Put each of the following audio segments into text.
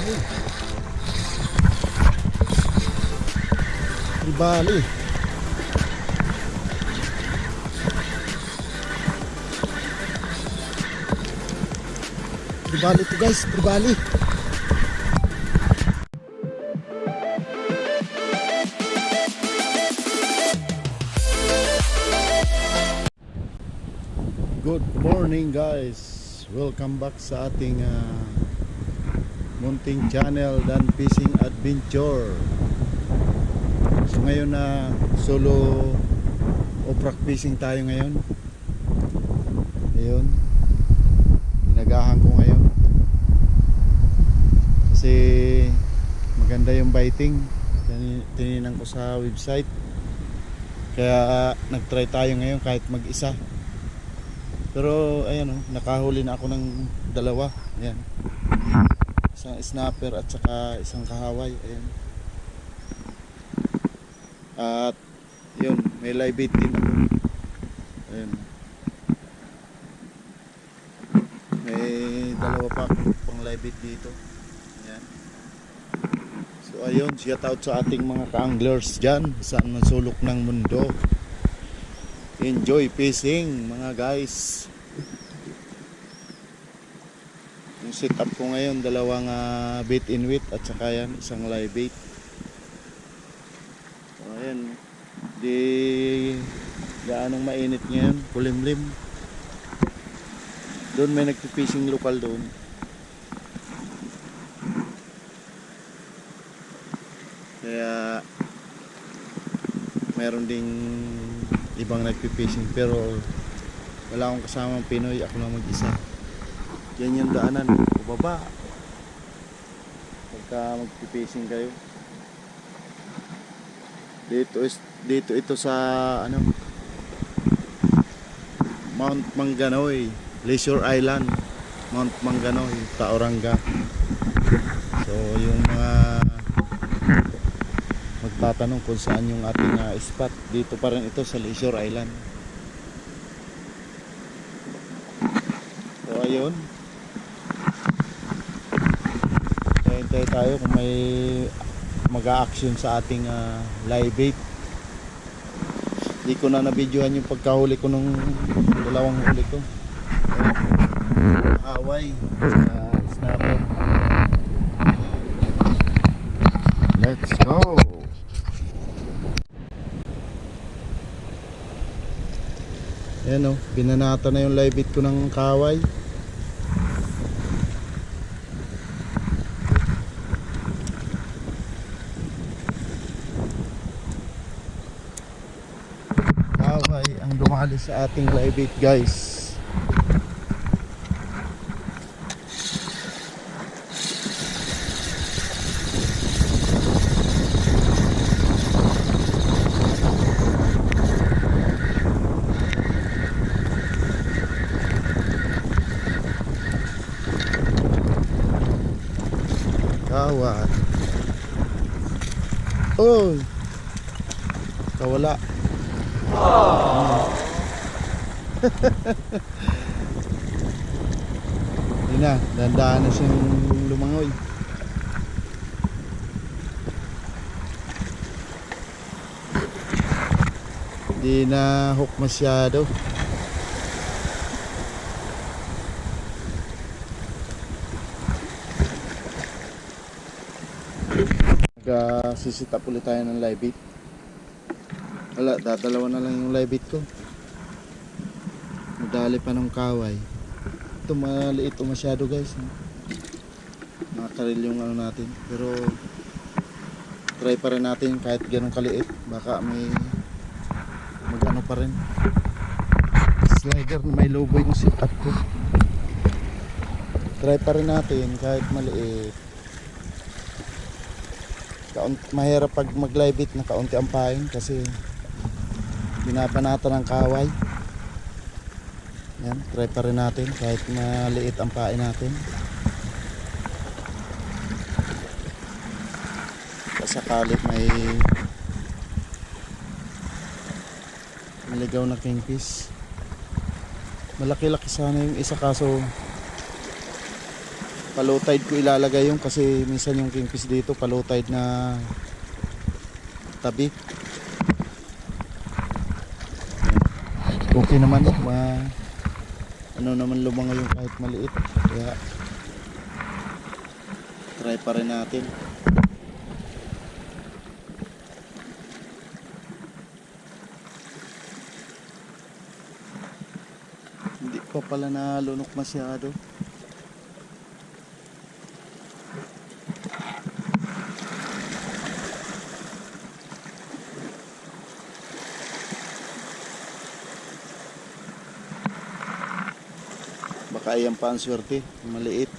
Bali. Bali to guys, Bali. Good morning guys. Welcome back sa ating munting channel Dan Fishing Adventure. So ngayon na solo oprak fishing tayo ngayon. Ayun. Ginagahan ko ngayon. Kasi maganda yung biting. Tininan ko sa website. Kaya nagtry tayo ngayon kahit mag-isa. Pero ayan nakahuli na ako ng dalawa. Ayan. Isang snapper at saka isang kahaway. Ayan. At yun, may live bait din ako. Ayan. May dalawa pa pang live bait dito. Ayan. So ayun, shout out sa ating mga ka-anglers dyan saan man sulok ng mundo. Enjoy fishing mga guys. Yung setup ko ngayon, dalawang bait in weight at saka yan, isang live bait. So ayan, di gaanong mainit ngayon, kulimlim. Doon may nagpipishing lokal doon. Kaya meron ding ibang nagpipishing pero wala akong kasamang Pinoy, ako lang mag-isa. Yan yung daanan, pababa pagka magpipishing kayo. Dito ito sa Mount Manganoy, Leisure Island, Mount Manganoy, Tauranga. So yung mga magtatanong kung saan yung ating spot, dito pa rin ito sa Leisure Island. So ayun, hintay tayo kung may mag-a-action sa ating live bait. Hindi ko na na-videohan yung pagkahuli ko nung dalawang huli ko. Hawaii snapper. Let's go. Ayan binanata na yung live bait ko ng kaway. Kaway ang dumali sa ating live bait guys. Kaway. Oh. Kawala. Hindi na, dandaan na siyang lumangoy. Hindi na hook masyado. Sisitap ulit tayo ng live bait. Wala, dadalawa na lang yung live bait ko. Madali pa ng kaway. Ito maliit o masyado guys. Nakakaril yung natin. Pero try pa rin natin kahit ganun kaliit. Baka may mag pa rin. Slider na may lobo yung setup ko. Try pa rin natin kahit maliit. Mahirap pag mag-live bait na kaunti ang pain kasi binabanata ng kaway. Yan, try pa rin natin kahit maliit ang pain natin. Kasakalit may naligaw na kingfish. Malaki-laki sana yung isa kaso Palow tide ko ilalagay yung, kasi minsan yung kingfish dito palow tide na tabi. Okay naman, ano naman lumangoy yung kahit maliit, kaya try pa rin natin. Hindi pa pala nalunok masyado. Baka ayan pa ang swerte, maliit.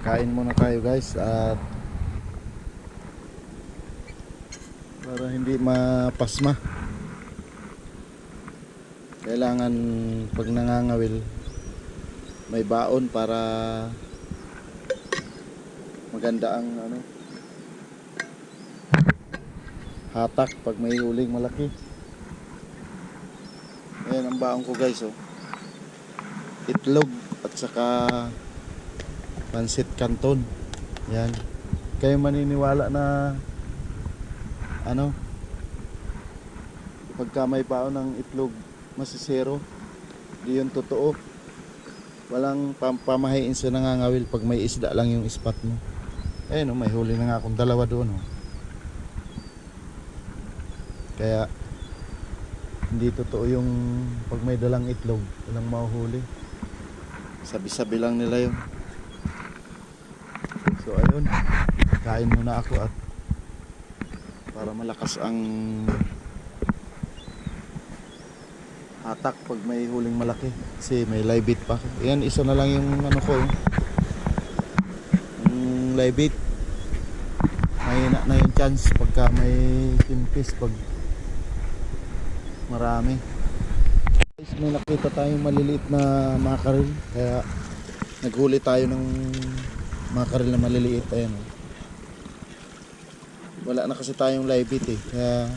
Kain muna tayo guys, at para hindi mapasma, kailangan pag nangangawil may baon para maganda ang ano, hatak pag may huling malaki. Ayan ang baon ko guys, oh. Itlog at saka pansit canton. Yan. Kayo maniniwala na ano, pagka may baon ng itlog masisero? Di yun totoo. Walang pamahiin sa nangangawil pag may isda lang yung spot mo. Ayun, may huli na nga akong dalawa doon, oh. Kaya hindi totoo yung pag may dalang itlog walang mahuhuli. Sabi-sabi lang nila yun. So ayun, kain muna ako at para malakas ang hatak pag may huling malaki, kasi may live bait pa. Yan, isa na lang yung ano ko, yung live bait. Mahina na yung chance pagka may kingfish, pag marami. Guys, may nakita tayong maliliit na makarel, kaya naghuli tayo ng makarel na maliliit. Ayan, oh. Wala na kasi tayong live bait, eh, kaya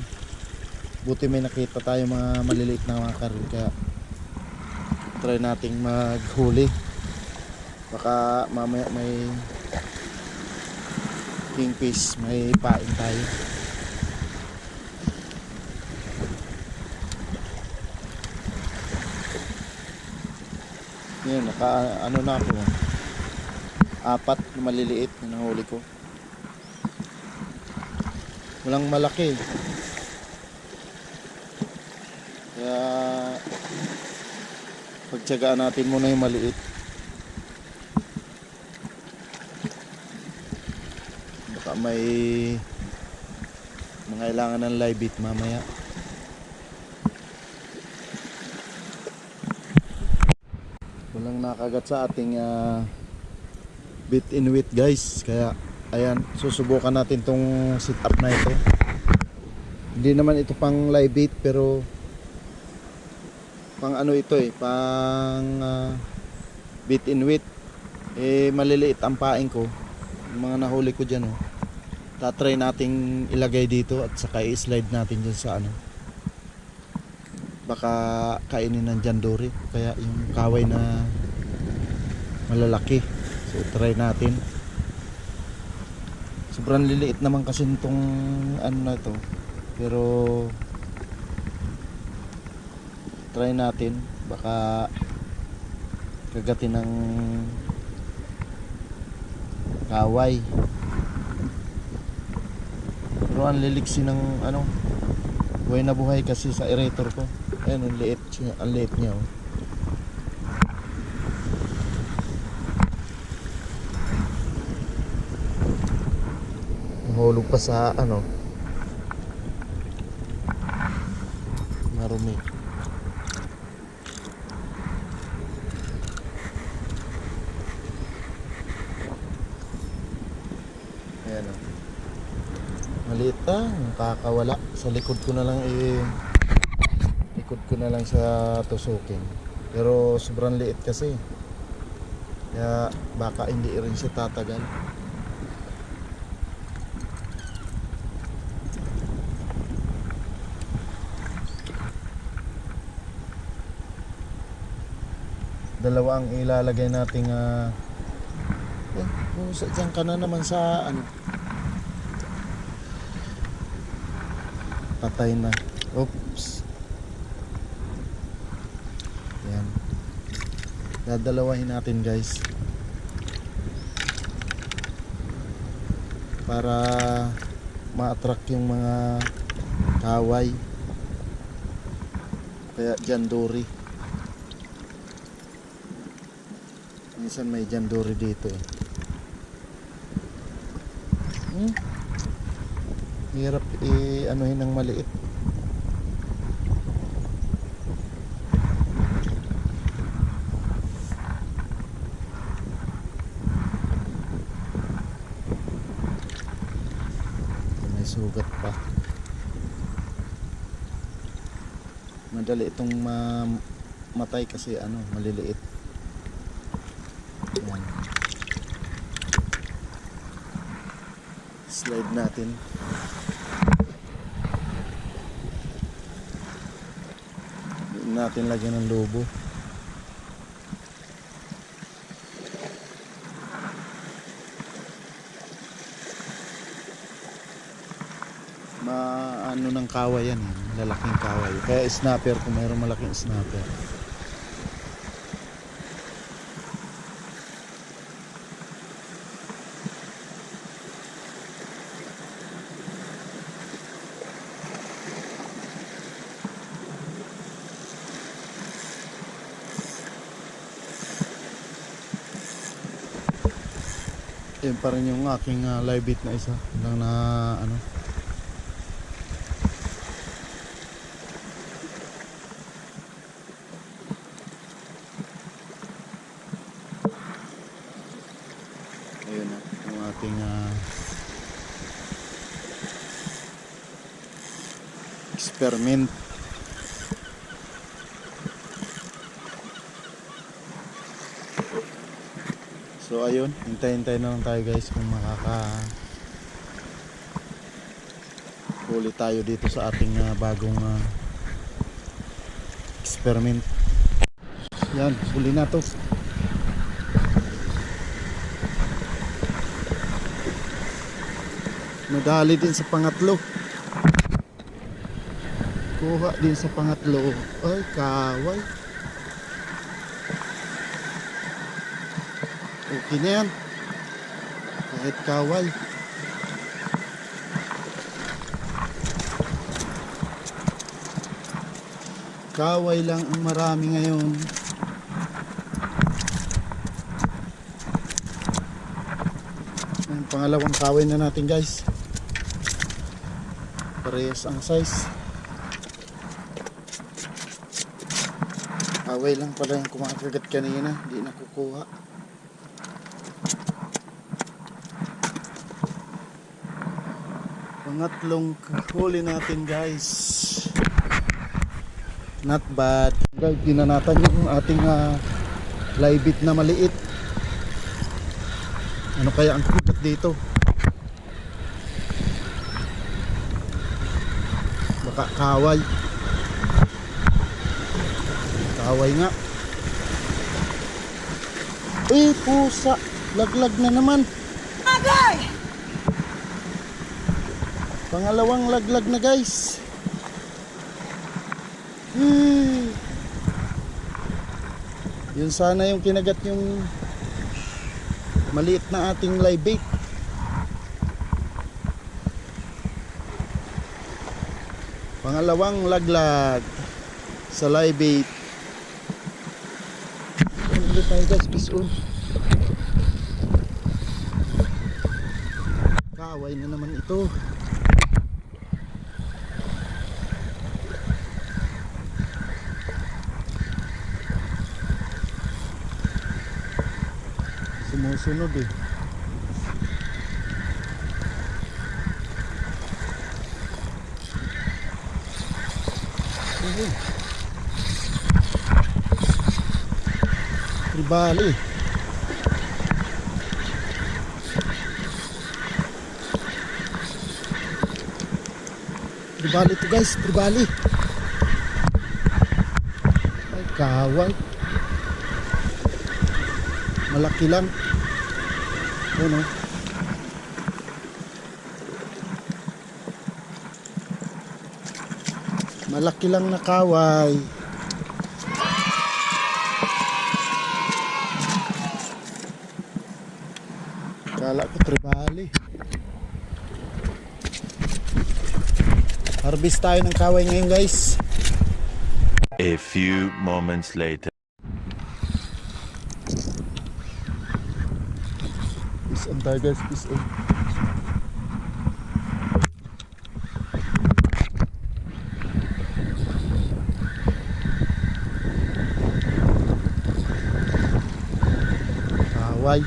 buti may nakita tayo mga maliliit na makarel, kaya try nating maghuli. Baka mamaya may kingfish, may pain tayo. Yan, ano na ako, 4 na maliliit na nahuli ko. Walang malaki, kaya pagtiyagaan natin muna yung maliit. Baka may mangailangan ng live bait mamaya. Walang nakagat sa ating bait in wit guys, kaya ayan, susubukan natin tong sit up na ito. Hindi naman ito pang live bait, pero pang ano ito, pang bait in wit. Maliliit ang paing ko, yung mga nahuli ko dyan, oh. Tatry nating ilagay dito at saka i-slide natin dyan sa ano, baka kainin ng jandori, kaya yung kaway na malalaki. So try natin. Sobrang liliit naman kasi nitong ano na to, pero try natin, baka kagatin ng kaway. Pero ang liliksi ng ano, buhay na buhay kasi sa aerator ko. Ayan, ang liit niya, oh. Mahulog pa sa ano, marumi. Ayan, oh. Maliit na, kakawala. Sa likod ko na lang likod ko na lang siya tusukin. Pero sobrang liit kasi, kaya baka hindi rin siya tatagal. Dalawa ang ilalagay nating dyan ka na naman sa ano. Patay na. Oops. Yan. Dadalawahin natin guys. Para ma-attract yung mga kaway. Kaya jandori. Minsan may jandori dito eh. Hirap anuhin ng maliit. May sugat pa. Madali itong matay kasi ano, maliliit. Yan. Slide natin. Natin lagyan ng lobo. Maano ng kaway yan eh. Lalaking kaway. Kaya snapper kung mayroong malaking snapper. Yan pa rin yung aking live bait na isa lang na ano. Ayun na yung ating experiment. So ayun, hintay-hintay na lang tayo guys kung huli tayo dito sa ating bagong experiment. Yan, huli na to. Nadali din sa pangatlo. Kuha din sa pangatlo. Ay, kaway. Okay na yan. Kahit kaway. Kaway lang ang marami ngayon. Ang pangalawang kaway na natin guys. Parehas ang size. Kaway lang pala yung kumakagat kanina. Hindi nakukuha. Pangatlong huli natin guys. Not bad guys, ginanatan yung ating live bait na maliit. Ano kaya ang kugat dito? Baka kaway. Kaway nga. Pusa, laglag na naman. Agay! Pangalawang laglag na guys. Yun sana yung kinagat yung maliit na ating live bait. Pangalawang laglag sa live bait. Ano tayo guys, fish on. Kaway na naman ito. Sumusunod eh. Tribali. Tribali to guys, tribali. Ay, kaway. malaki lang. Ayun oh. Malaki lang na kaway. Kala ko tribali. Harvest tayo ng kaway ngayon guys. A few moments later. Peace on tayo guys, peace on. Kaway.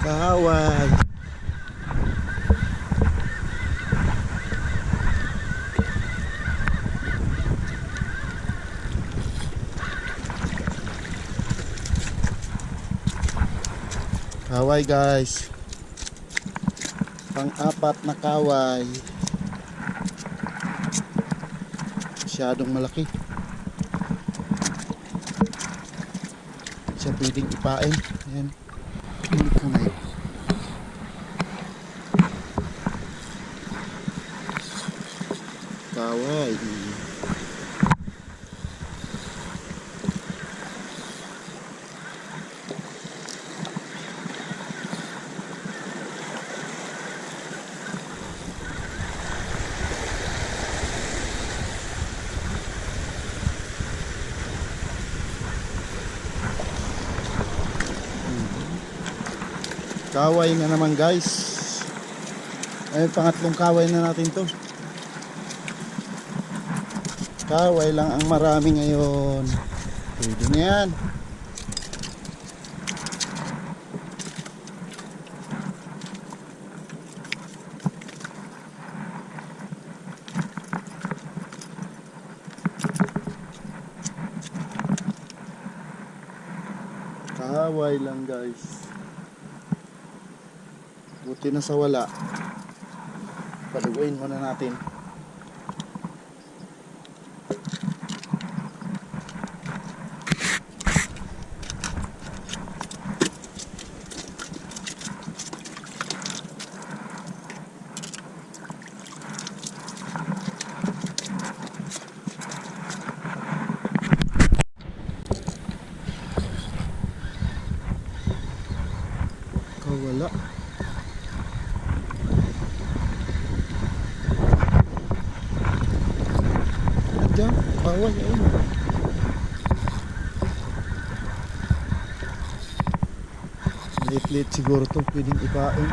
Kaway. Kaway guys. Pang-apat na kaway. Masyadong malaki. Siya pwedeng ipain. Ayan. Hindi ko na yun. Kaway. Kaway na naman guys. Ay pangatlong kaway na natin to. Kaway lang ang marami ngayon. Pwede na yan. Kaway lang guys. Buti na sa wala. Paluin muna natin. Wala. Diyan, bawal yun. Lit-lit siguro to, pwedeng ipain.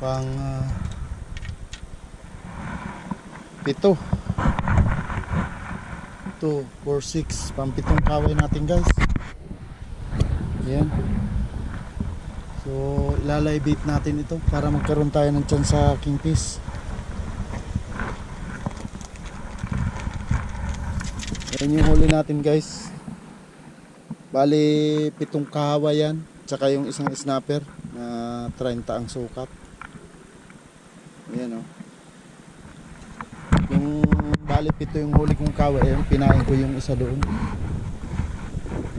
Pang 7 2, 4, 6 pang 7 kaway natin guys. Ayan. So ilalay-bait natin ito para magkaroon tayo ng chance sa kingfish. Ayan yung huli natin guys. Bali 7 kaway yan, tsaka yung isang snapper na 30 ang sukat. Ayan o. Yung bali 7 yung huli kong kaway. Ayan, pinain ko yung isa doon.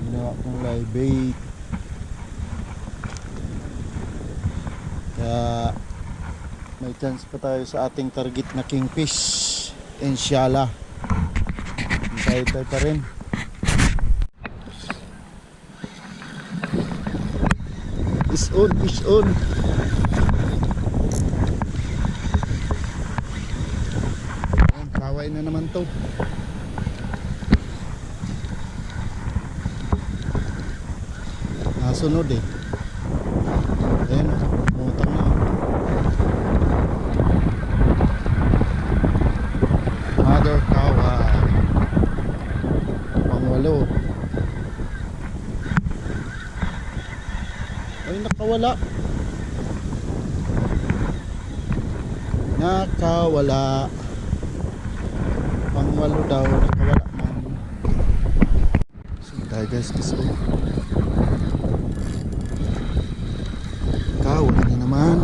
Ginawa kong live bait. Kaya may chance pa tayo sa ating target na kingfish. Inshallah. Hintay-hintay pa rin. Fish on, fish on. Ayan, kaway na naman to. Nasunod eh. Ayan o, umutang na. Mother kaway. Ay, nakawala. Nakawala. Pangwalo daw, nakawala man. So tayo guys, kasi kawala na naman.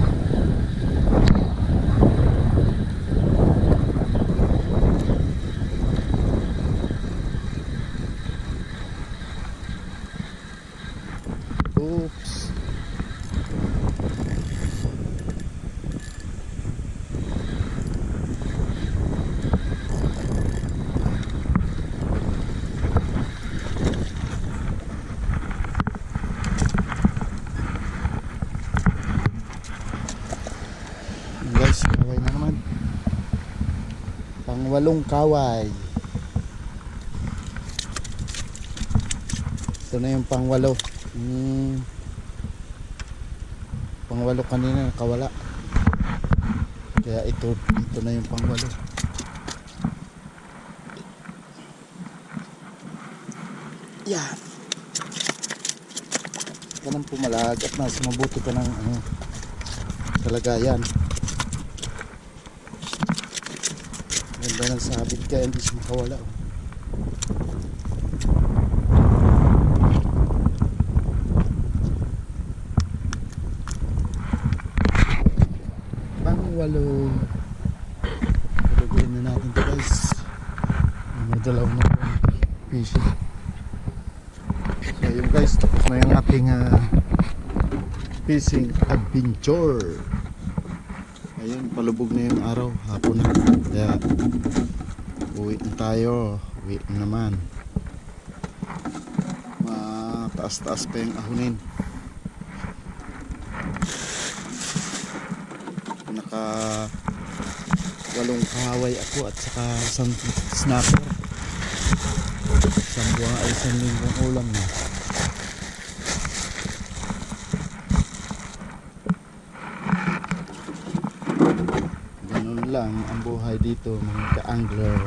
Oops. Guys, kaway na naman. Pangwalong kaway. Ito na yung pangwalo. Pangwalo kanina nakawala. Kaya ito na yung pangwalo. Yan. Ka nang pumalag at mas mabuti ka ng kalagayan. Ganda ng sabit kaya hindi siya makawala. Pangwalo. Pulubuin na natin ito guys. May dalaw na fishing. So yun guys, tapos na yung ating fishing adventure. Ayun, palubog na yung araw, hapon na. Kaya uwi na tayo. Uwi na naman. Mataas-taas pa yung ahunin. Naka 8 kahaway ako at saka isang snapper. Isang buwan ay isang linggong ulam na. Ganun lang ang buhay dito mga ka-angler.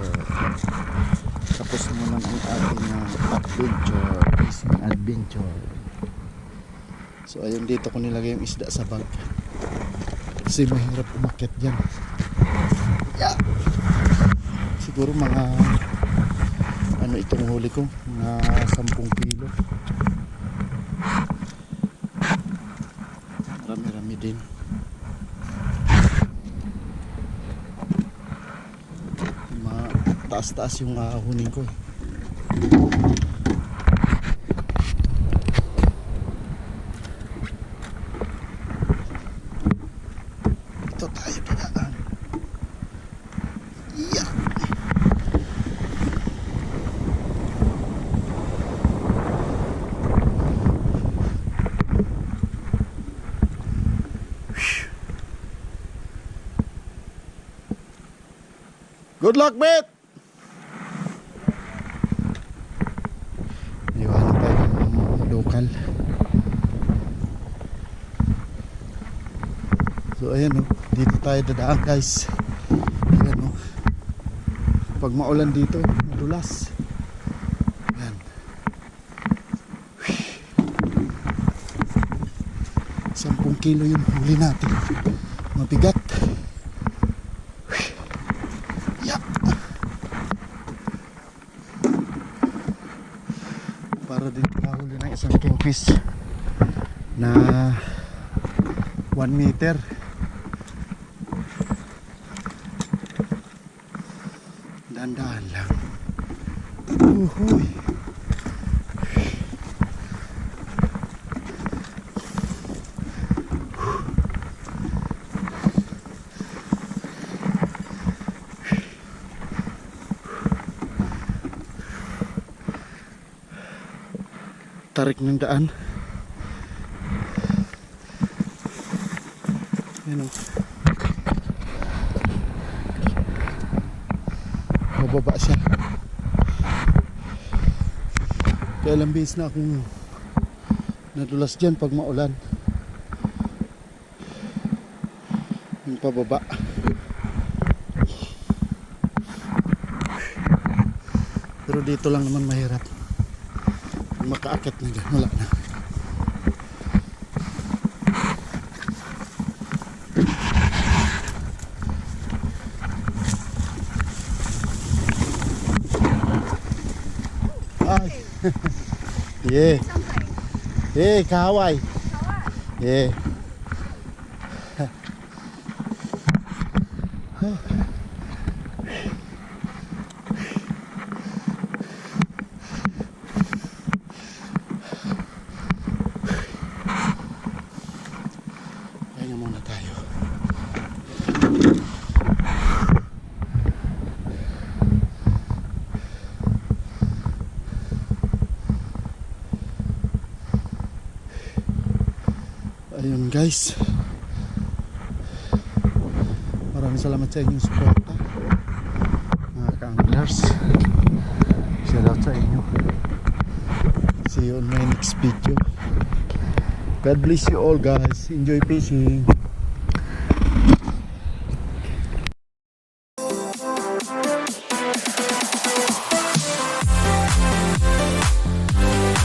Tapos naman ang ating adventure, fishing adventure. So ayun, dito ko nilagay yung isda sa bag kasi mahirap umakyat dyan. Yeah. Siguro mga itong huli ko, mga 10 kilo. Rami-rami din. Taas-taas yung ahunin ko. Ito tayo dadaan. Yeah. Good luck, mate! Iwanan tayo ng local. So ayan o, dito tayo dadaan guys. Ayan o. Pag maulan dito, madulas. Ayan. 10 kilo yung huli natin. Mabigat. Para din nakahuli ng isang kingfish na 1 meter. Dahan-dahan lang. Uhuy. Tarik ng daan. Yan o. Mababa siya. Kaya ilang beses na akong nadulas dyan pag maulan. Yung pababa. Pero dito lang naman mahirap. Makaakyat na dyan, wala na. Ay. Yeah. Yeah, kahaway. Yeah. Kaya muna tayo. Ayun guys, maraming salamat sa inyong suporta mga ka-anglers. Shout out sa inyo. See you on my next video. God bless you all guys. Enjoy fishing.